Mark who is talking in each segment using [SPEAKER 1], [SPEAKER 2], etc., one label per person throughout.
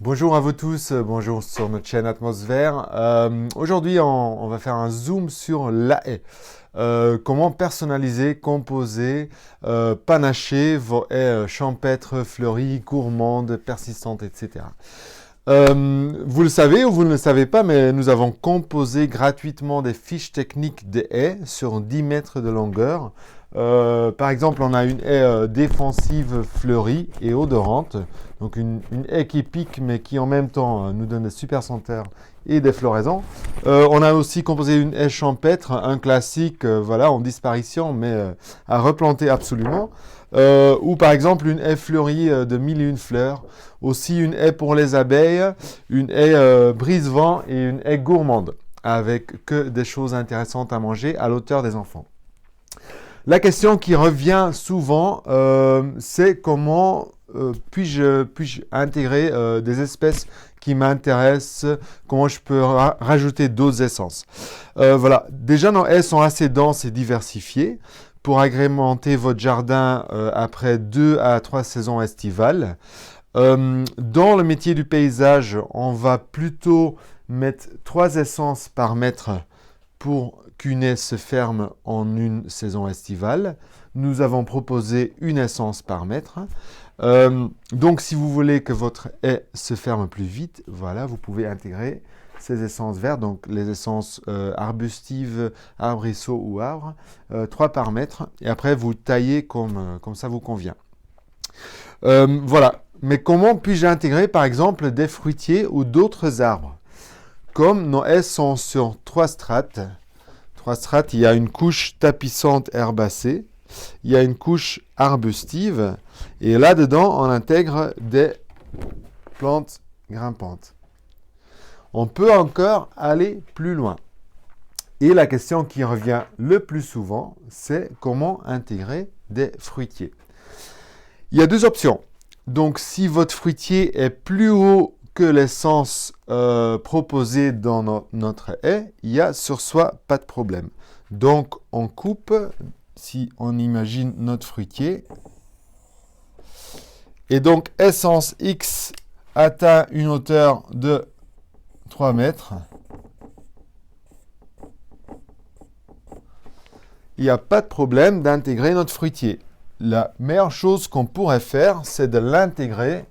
[SPEAKER 1] Bonjour à vous tous, bonjour sur notre chaîne Atmosphère. Aujourd'hui, on va faire un zoom sur la haie. Comment personnaliser, composer, panacher vos haies champêtres, fleuries, gourmandes, persistantes, etc. Vous le savez ou vous ne le savez pas, mais nous avons composé gratuitement des fiches techniques des haies sur 10 mètres de longueur. Par exemple, on a une haie défensive fleurie et odorante. Donc une haie qui pique mais qui en même temps nous donne des super senteurs et des floraisons. On a aussi composé une haie champêtre, un classique voilà, en disparition mais à replanter absolument. Ou par exemple une haie fleurie de 1001 fleurs. Aussi une haie pour les abeilles, une haie brise-vent et une haie gourmande avec que des choses intéressantes à manger à l'auteur des enfants. La question qui revient souvent, c'est comment puis-je intégrer des espèces qui m'intéressent, comment je peux rajouter d'autres essences. Voilà, déjà nos haies sont assez denses et diversifiées pour agrémenter votre jardin après 2 à 3 saisons estivales. Dans le métier du paysage, on va plutôt mettre 3 essences par mètre pour qu'une haie se ferme en une saison estivale. Nous avons proposé une essence par mètre. Donc, si vous voulez que votre haie se ferme plus vite, voilà, vous pouvez intégrer ces essences vertes, donc les essences arbustives, arbrisseaux ou arbres, 3 par mètre. Et après, vous taillez comme ça vous convient. Voilà. Mais comment puis-je intégrer, par exemple, des fruitiers ou d'autres arbres? Comme nos haies sont sur 3 strates, il y a une couche tapissante herbacée, il y a une couche arbustive, et là-dedans, on intègre des plantes grimpantes. On peut encore aller plus loin. Et la question qui revient le plus souvent, c'est comment intégrer des fruitiers. Il y a 2 options. Donc, si votre fruitier est plus haut que l'essence proposée dans notre haie, il n'y a sur soi pas de problème. Donc, on coupe, si on imagine notre fruitier. Et donc, essence X atteint une hauteur de 3 mètres. Il n'y a pas de problème d'intégrer notre fruitier. La meilleure chose qu'on pourrait faire, c'est de l'intégrer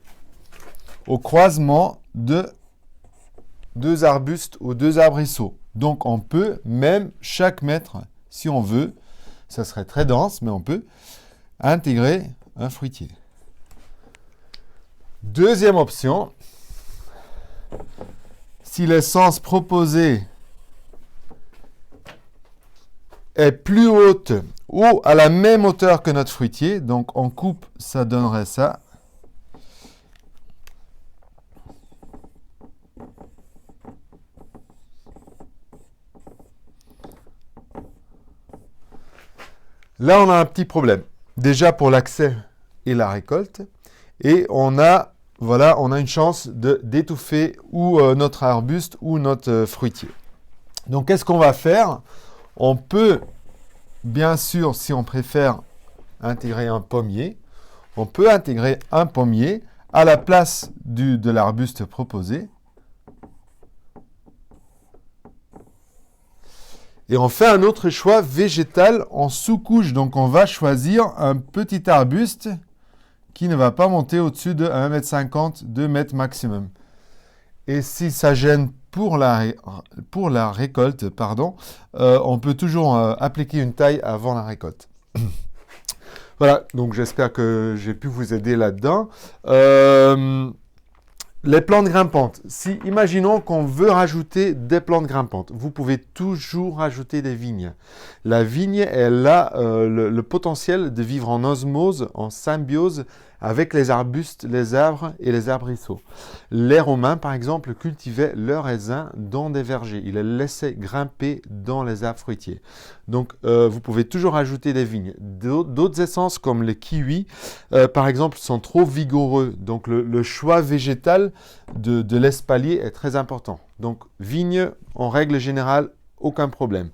[SPEAKER 1] au croisement de 2 arbustes ou 2 arbrisseaux. Donc, on peut, même chaque mètre, si on veut, ça serait très dense, mais on peut intégrer un fruitier. Deuxième option, si l'essence proposée est plus haute ou à la même hauteur que notre fruitier, donc on coupe, ça donnerait ça. Là, on a un petit problème. Déjà pour l'accès et la récolte. Et on a une chance d'étouffer ou notre arbuste ou notre fruitier. Donc, qu'est-ce qu'on va faire? On peut, bien sûr, si on préfère intégrer un pommier, on peut intégrer un pommier à la place de l'arbuste proposé. Et on fait un autre choix végétal en sous-couche. Donc, on va choisir un petit arbuste qui ne va pas monter au-dessus de 1,50 m, 2 mètres maximum. Et si ça gêne pour la récolte, on peut toujours appliquer une taille avant la récolte. Voilà, donc j'espère que j'ai pu vous aider là-dedans. Les plantes grimpantes. Si, imaginons qu'on veut rajouter des plantes grimpantes, vous pouvez toujours rajouter des vignes. La vigne, elle a le potentiel de vivre en osmose, en symbiose avec les arbustes, les arbres et les arbrisseaux. Les Romains, par exemple, cultivaient leurs raisins dans des vergers. Ils les laissaient grimper dans les arbres fruitiers. Donc, vous pouvez toujours ajouter des vignes. D'autres essences, comme les kiwis, par exemple, sont trop vigoureux. Donc, le choix végétal de l'espalier est très important. Donc, vigne, en règle générale, aucun problème.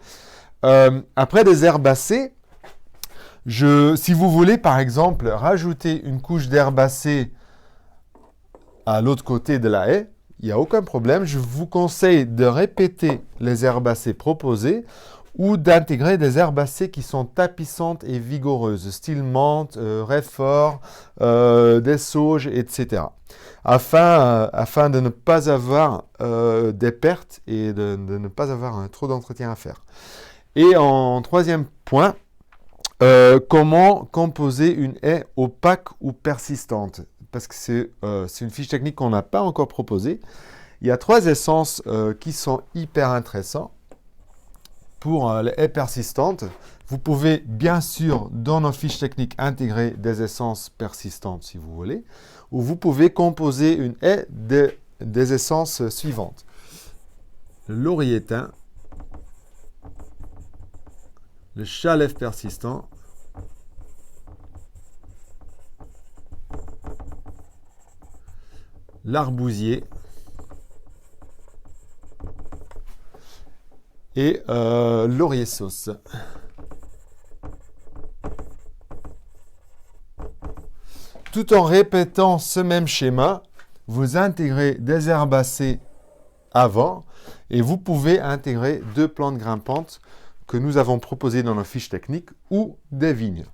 [SPEAKER 1] Après, des herbacées, si vous voulez, par exemple, rajouter une couche d'herbacées à l'autre côté de la haie, il n'y a aucun problème. Je vous conseille de répéter les herbacées proposées ou d'intégrer des herbacées qui sont tapissantes et vigoureuses, style menthe, réfort, des sauges, etc. Afin de ne pas avoir des pertes et de ne pas avoir trop d'entretien à faire. Et en troisième point, comment composer une haie opaque ou persistante? Parce que c'est une fiche technique qu'on n'a pas encore proposée. Il y a 3 essences qui sont hyper intéressantes pour les haies persistantes. Vous pouvez bien sûr dans nos fiches techniques intégrer des essences persistantes si vous voulez, ou vous pouvez composer une haie des essences suivantes. Le laurier thym, le chalève persistant, l'arbousier et laurier sauce. Tout en répétant ce même schéma, vous intégrez des herbacées avant et vous pouvez intégrer 2 plantes grimpantes que nous avons proposées dans nos fiches techniques ou des vignes.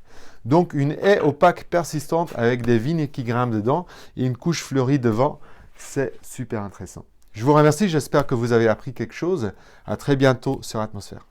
[SPEAKER 1] Donc une haie opaque persistante avec des vignes qui grimpent dedans et une couche fleurie devant, c'est super intéressant. Je vous remercie, j'espère que vous avez appris quelque chose. À très bientôt sur Atmosphère.